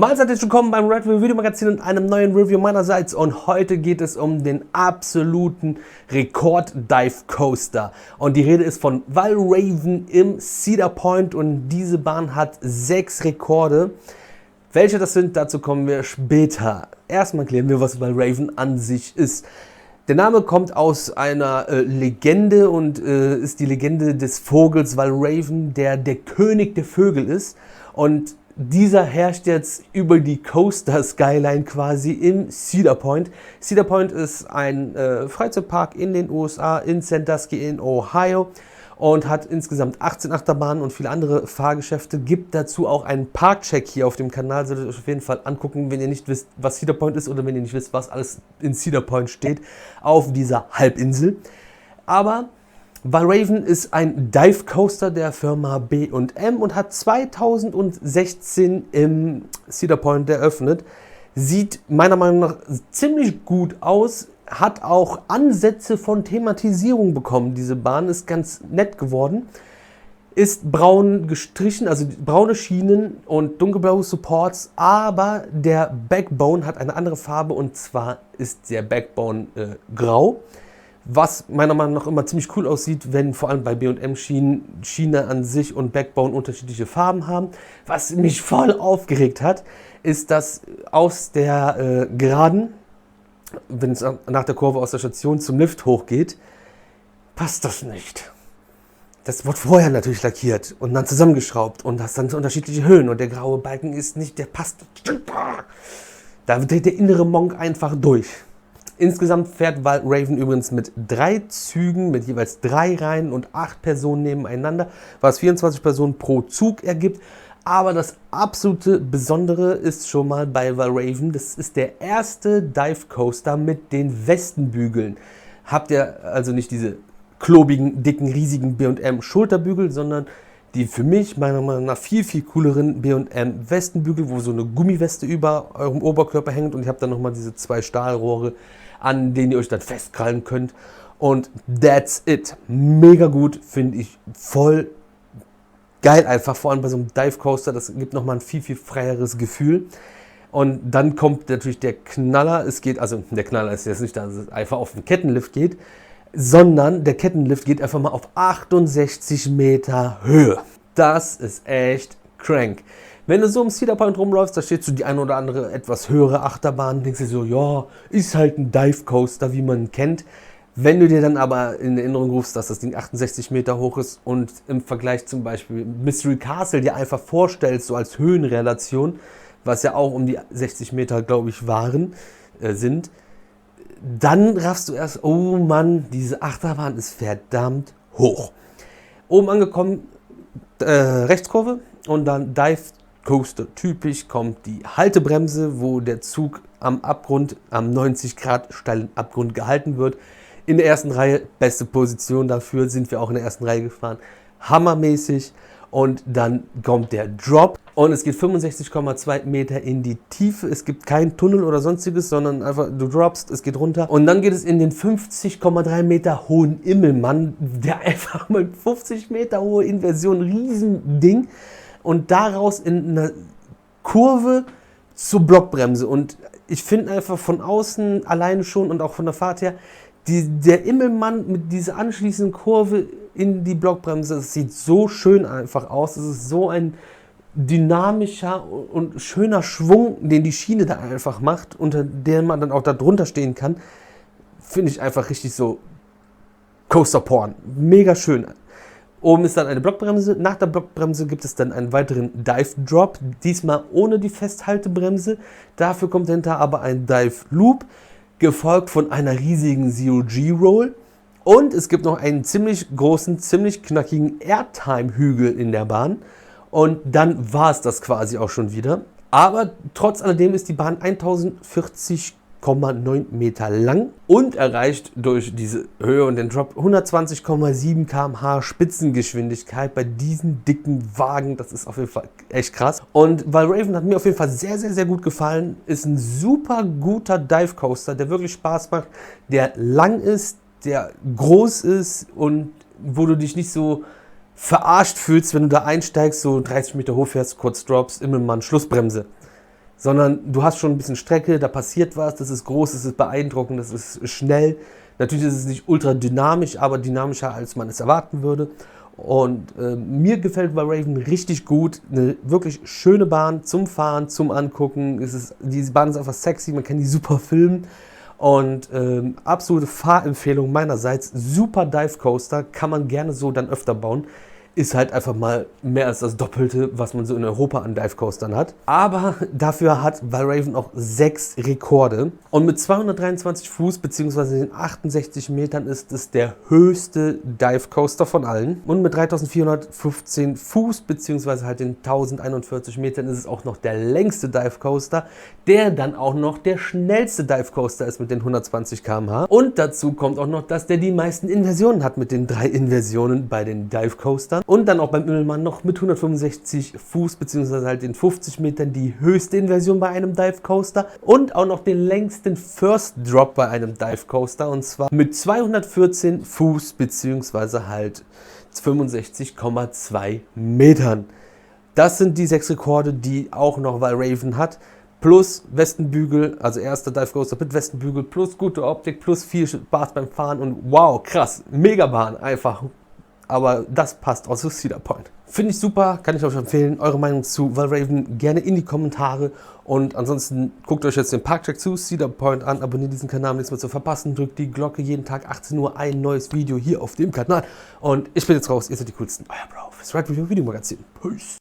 Mahlzeit, herzlich willkommen beim Red Bull Video Magazin und einem neuen Review meinerseits. Und heute geht es um den absoluten Rekord-Dive Coaster. Und die Rede ist von Valravn im Cedar Point und diese Bahn hat 6 Rekorde. Welche das sind, dazu kommen wir später. Erstmal klären wir, was Valravn an sich ist. Der Name kommt aus einer Legende und ist die Legende des Vogels Valravn, der König der Vögel ist. Und dieser herrscht jetzt über die Coaster Skyline quasi im Cedar Point. Cedar Point ist ein Freizeitpark in den USA, in Sandusky in Ohio und hat insgesamt 18 Achterbahnen und viele andere Fahrgeschäfte. Gibt dazu auch einen Parkcheck hier auf dem Kanal, solltet ihr euch auf jeden Fall angucken, wenn ihr nicht wisst, was Cedar Point ist oder wenn ihr nicht wisst, was alles in Cedar Point steht auf dieser Halbinsel. Aber Valravn ist ein Dive Coaster der Firma B&M und hat 2016 im Cedar Point eröffnet. Sieht meiner Meinung nach ziemlich gut aus, hat auch Ansätze von Thematisierung bekommen. Diese Bahn ist ganz nett geworden. Ist braun gestrichen, also braune Schienen und dunkelblaue Supports, aber der Backbone hat eine andere Farbe und zwar ist der Backbone grau. Was meiner Meinung nach immer ziemlich cool aussieht, wenn vor allem bei B&M Schiene an sich und Backbone unterschiedliche Farben haben. Was mich voll aufgeregt hat, ist, dass aus der Geraden, wenn es nach der Kurve aus der Station zum Lift hochgeht, passt das nicht. Das wird vorher natürlich lackiert und dann zusammengeschraubt und das dann zu unterschiedliche Höhen und der graue Balken ist nicht, der passt. Da dreht der innere Monk einfach durch. Insgesamt fährt Valravn übrigens mit 3 Zügen, mit jeweils 3 Reihen und 8 Personen nebeneinander, was 24 Personen pro Zug ergibt. Aber das absolute Besondere ist schon mal bei Valravn, das ist der erste Dive Coaster mit den Westenbügeln. Habt ihr also nicht diese klobigen, dicken, riesigen B&M Schulterbügel, sondern die für mich meiner Meinung nach viel cooleren B&M Westenbügel, wo so eine Gummiweste über eurem Oberkörper hängt und ihr habt dann nochmal diese 2 Stahlrohre, an denen ihr euch dann festkrallen könnt. Und that's it. Mega gut, finde ich. Voll geil einfach, vor allem bei so einem Dive Coaster. Das gibt nochmal ein viel freieres Gefühl. Und dann kommt natürlich der Knaller. Der Knaller ist jetzt nicht, dass es einfach auf den Kettenlift geht, sondern der Kettenlift geht einfach mal auf 68 Meter Höhe. Das ist echt crank. Wenn du so im Cedar Point rumläufst, da steht so die eine oder andere etwas höhere Achterbahn, denkst du so, ja, ist halt ein Dive Coaster, wie man ihn kennt. Wenn du dir dann aber in Erinnerung rufst, dass das Ding 68 Meter hoch ist und im Vergleich zum Beispiel Mystery Castle dir einfach vorstellst, so als Höhenrelation, was ja auch um die 60 Meter, glaube ich, sind, dann raffst du erst, oh Mann, diese Achterbahn ist verdammt hoch. Oben angekommen, Rechtskurve und dann Dive Coaster typisch kommt die Haltebremse, wo der Zug am 90 Grad steilen Abgrund gehalten wird. In der ersten Reihe, beste Position dafür, sind wir auch in der ersten Reihe gefahren. Hammermäßig. Und dann kommt der Drop und es geht 65,2 Meter in die Tiefe. Es gibt keinen Tunnel oder sonstiges, sondern einfach du droppst, es geht runter. Und dann geht es in den 50,3 Meter hohen Immelmann, der einfach mal 50 Meter hohe Inversion, Riesending. Und daraus in einer Kurve zur Blockbremse. Und ich finde einfach von außen alleine schon und auch von der Fahrt her, der Immelmann mit dieser anschließenden Kurve in die Blockbremse, das sieht so schön einfach aus. Es ist so ein dynamischer und schöner Schwung, den die Schiene da einfach macht, unter dem man dann auch da drunter stehen kann. Finde ich einfach richtig so Coaster-Porn. Mega schön. Oben ist dann eine Blockbremse. Nach der Blockbremse gibt es dann einen weiteren Dive Drop, diesmal ohne die Festhaltebremse. Dafür kommt dahinter aber ein Dive Loop, gefolgt von einer riesigen Zero-G-Roll. Und es gibt noch einen ziemlich großen, ziemlich knackigen Airtime-Hügel in der Bahn. Und dann war es das quasi auch schon wieder. Aber trotz alledem ist die Bahn 1040,9 Meter lang und erreicht durch diese Höhe und den Drop 120,7 km/h Spitzengeschwindigkeit bei diesen dicken Wagen. Das ist auf jeden Fall echt krass. Und Valravn hat mir auf jeden Fall sehr gut gefallen. Ist ein super guter Dive Coaster, der wirklich Spaß macht, der lang ist, der groß ist und wo du dich nicht so verarscht fühlst, wenn du da einsteigst, so 30 Meter hoch fährst, kurz droppst, Immelmann, Schlussbremse. sondern du hast schon ein bisschen Strecke, da passiert was, das ist groß, das ist beeindruckend, das ist schnell. Natürlich ist es nicht ultra dynamisch, aber dynamischer, als man es erwarten würde. Und mir gefällt Valravn richtig gut. Eine wirklich schöne Bahn zum Fahren, zum Angucken. Die Bahn ist einfach sexy, man kann die super filmen. Und absolute Fahrempfehlung meinerseits. Super Dive Coaster, kann man gerne so dann öfter bauen. Ist halt einfach mal mehr als das Doppelte, was man so in Europa an Dive Coastern hat. Aber dafür hat Valravn auch 6 Rekorde. Und mit 223 Fuß bzw. den 68 Metern ist es der höchste Dive Coaster von allen. Und mit 3415 Fuß bzw. halt den 1041 Metern ist es auch noch der längste Dive Coaster, der dann auch noch der schnellste Dive Coaster ist mit den 120 km/h. Und dazu kommt auch noch, dass der die meisten Inversionen hat mit den 3 Inversionen bei den Dive Coastern. Und dann auch beim Immelmann noch mit 165 Fuß bzw. halt den 50 Metern die höchste Inversion bei einem Dive Coaster und auch noch den längsten First Drop bei einem Dive Coaster, und zwar mit 214 Fuß bzw. halt 65,2 Metern. Das sind die 6 Rekorde, die auch noch Valravn hat. Plus Westenbügel, also erster Dive Coaster mit Westenbügel, plus gute Optik, plus viel Spaß beim Fahren und wow, krass, Megabahn einfach. Aber das passt auch zu Cedar Point. Finde ich super, kann ich euch empfehlen. Eure Meinung zu Valravn gerne in die Kommentare. Und ansonsten guckt euch jetzt den Parkcheck zu Cedar Point an, abonniert diesen Kanal, um nichts mehr zu verpassen. Drückt die Glocke, jeden Tag 18 Uhr ein neues Video hier auf dem Kanal. Und ich bin jetzt raus, ihr seid die coolsten. Euer Bro fürs Ride Review Videomagazin. Peace.